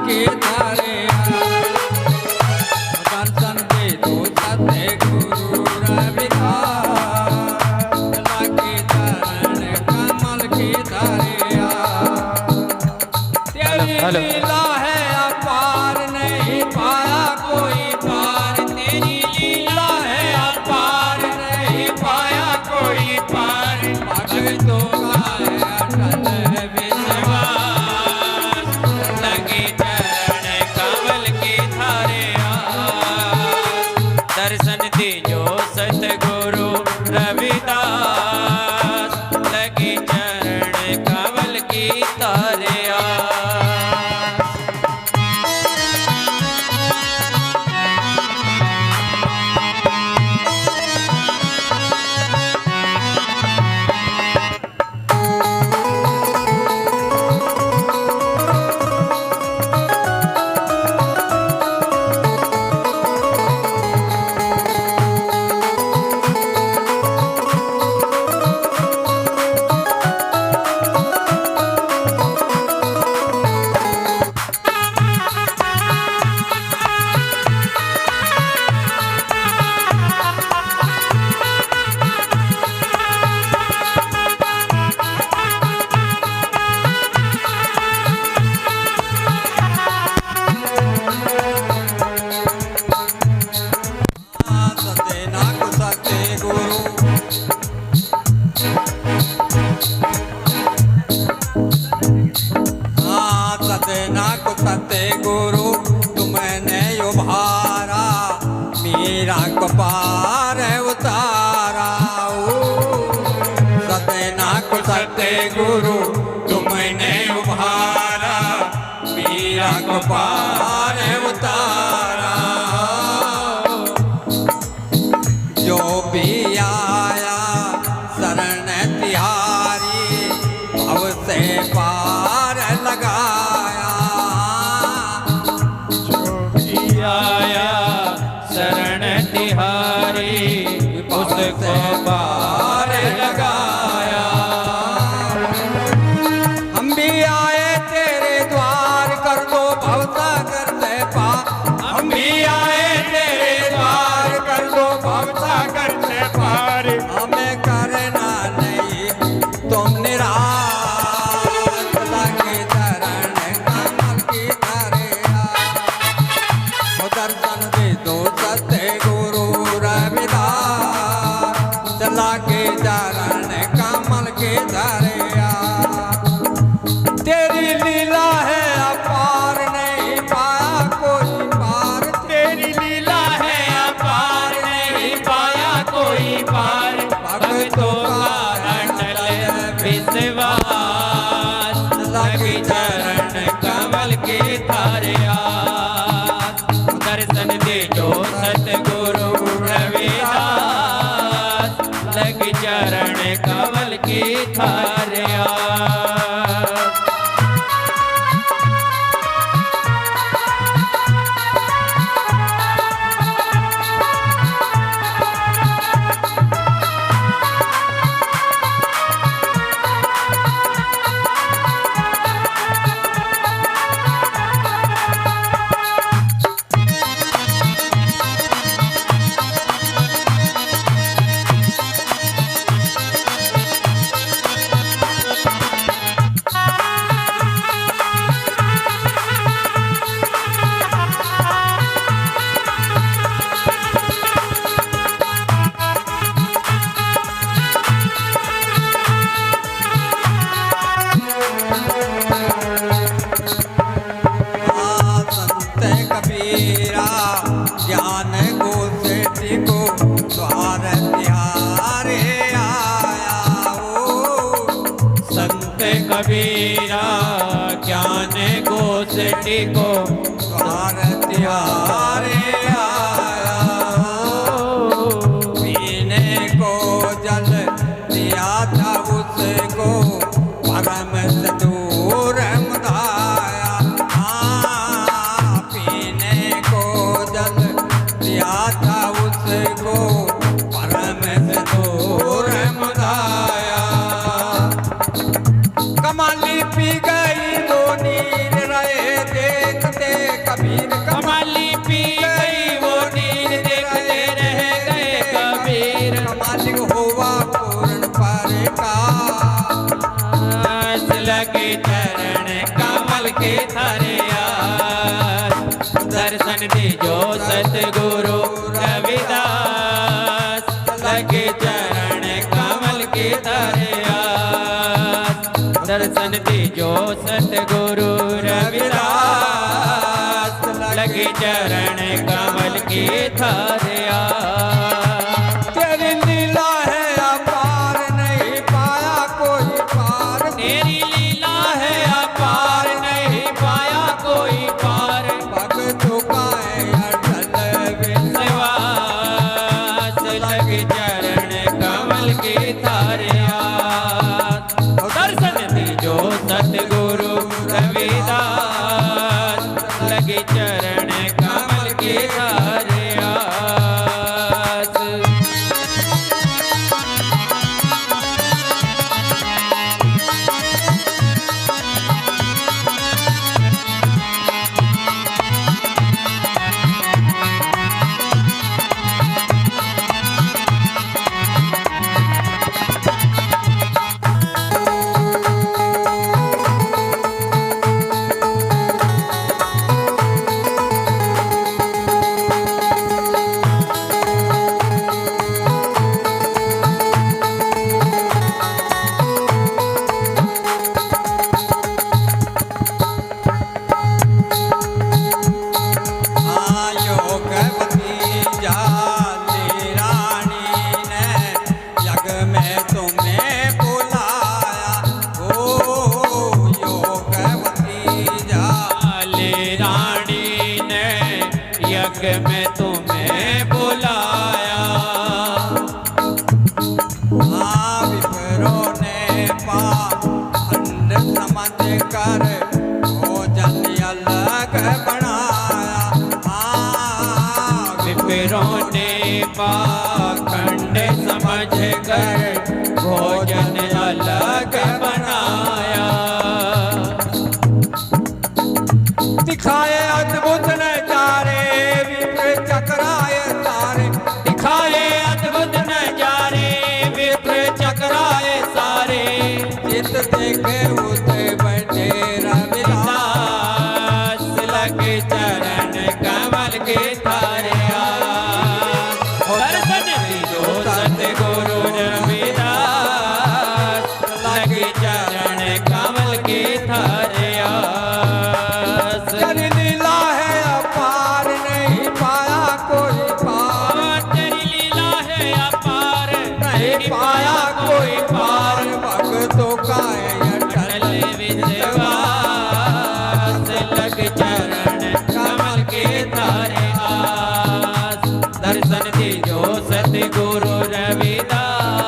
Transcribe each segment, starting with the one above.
के धारे दर्शन दे दो सत्य गुरु रविदास लागे चरण कमल के धारे तेरी लीला है अपार नहीं पाया कोई पार तेरी लीला है अपार नहीं पाया कोई पार भक्तों का है अटल विश्वास लगे चरण कमल के धारे दर्शन दीजो सतगुरु रविदास लगे चरण कमल की धारे गुरु तुमने उभारा मीरा को पार उतारा सतना को सत्य गुरु तुमने उभारा मीरा को पार उतारा जो भी आया शरण तिहारी भव से पार लगाया आया शरण तिहारी उसको पार लगाया हम भी आए तेरे द्वार कर दो भवसागर से पार हम भी आए तेरे द्वार कर दो भवसागर से पार हमें करना नहीं तुम निराश लगे चरण कमल की धारे दर्शन दे दो सत्य गुरु रविदास चला के चरण कमल के धारे तेरी लीला है अपार नहीं पाया कोई पार तेरी लीला है अपार नहीं पाया कोई पार भक्तों का अटल विश्वास लगे चरण कमल के धारे दर्शन दीजो सतगुरु रविदास लगे चरण कमल की धारे ज्ञान को सेठी को द्वार तिहारे आया संत कबीरा ज्ञान को सेठी को द्वार तिहारे आया पीने को जल दिया था उसको परम से दूर मुदाया पीने को जल दिया था उसको परम से दूर मुदाया कमाली पी गई दो नीर रहे देखते के थारे आस दर्शन दीजो सतगुरु रविदास लगे चरण कमल के थारे आस दर्शन दीजो सतगुरु रविदास लगे चरण कमल के थारे आस तेरी लीला है अपार नहीं पाया कोई पार तेरी लीला है अपार नहीं पाया कोई पार भक्तों का है अटल विश्वास लगे चरण कमल के थारे आस दर्शन दीजो सतगुरु रविदास लगे चरण कमल के थारे आस में तुम्हें बुलाया विप्रों ने पाखंड समझ कर भोजन अलग बनाया विप्रों ने पाखंड समझ कर भोजन अलग बनाया दिखाए अद्भुत नजारे विप्र चक्राए तारे दिखाए अद्भुत नजारे विप्र चक्राए सारे जित देखे उसे बैठे रविदास दास लगे चरण कमल के थारे आस दर्शन दीजो सतगुरु रविदास लगे चरण कमल के थारे आस तेरी लीला है अपार नहीं पाया कोई पार तेरी लीला है अपार नहीं पाया कोई पार भक्तों का है अटल अटल विश्वास लग चरण कमल के थारे आस दर्शन दीजो सतगुरु रविदास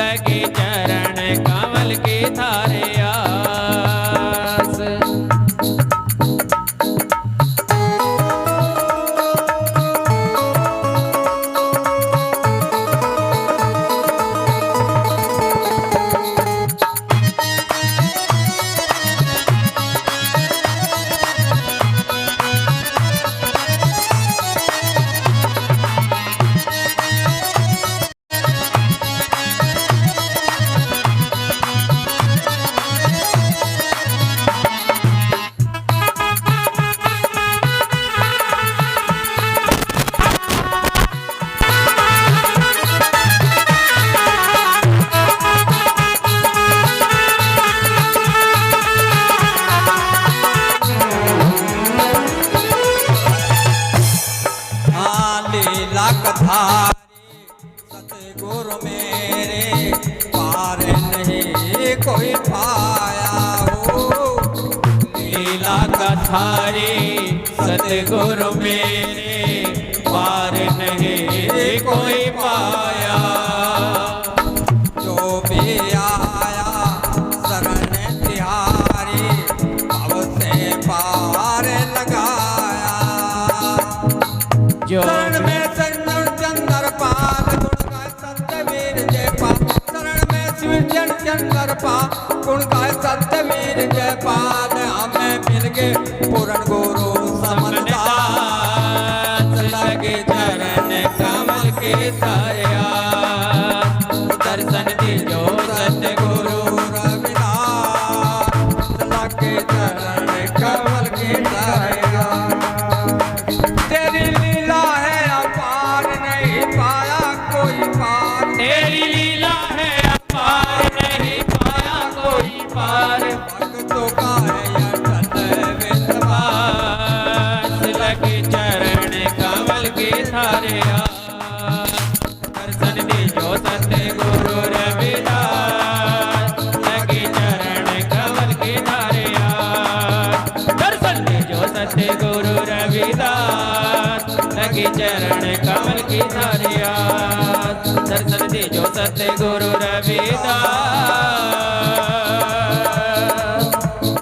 लगे चरण कमल के थारे आस लीला कथारी सतगुरु मेरे पार नहीं कोई पाया हो लीला कथारी सतगुरु मेरे पार नहीं कोई पाया जो भी आया शरण तिहारी भव से पार लगाया जो शरण में चंदन चंदर पाल गुण गाय सत्यवीर जयपाल शरण में शिव जन चंदर पाल गुण गाय सत्यवीर जयपाल हमें मिल गए पूर्ण गुरु समदास लगे चरण कमल के थारे आस दर्शन दीजो सतगुरु रविदास लगे चरण रविदास लगी चरण कमल की धारिया दर्शन दीजो सत्य गुरु रविदास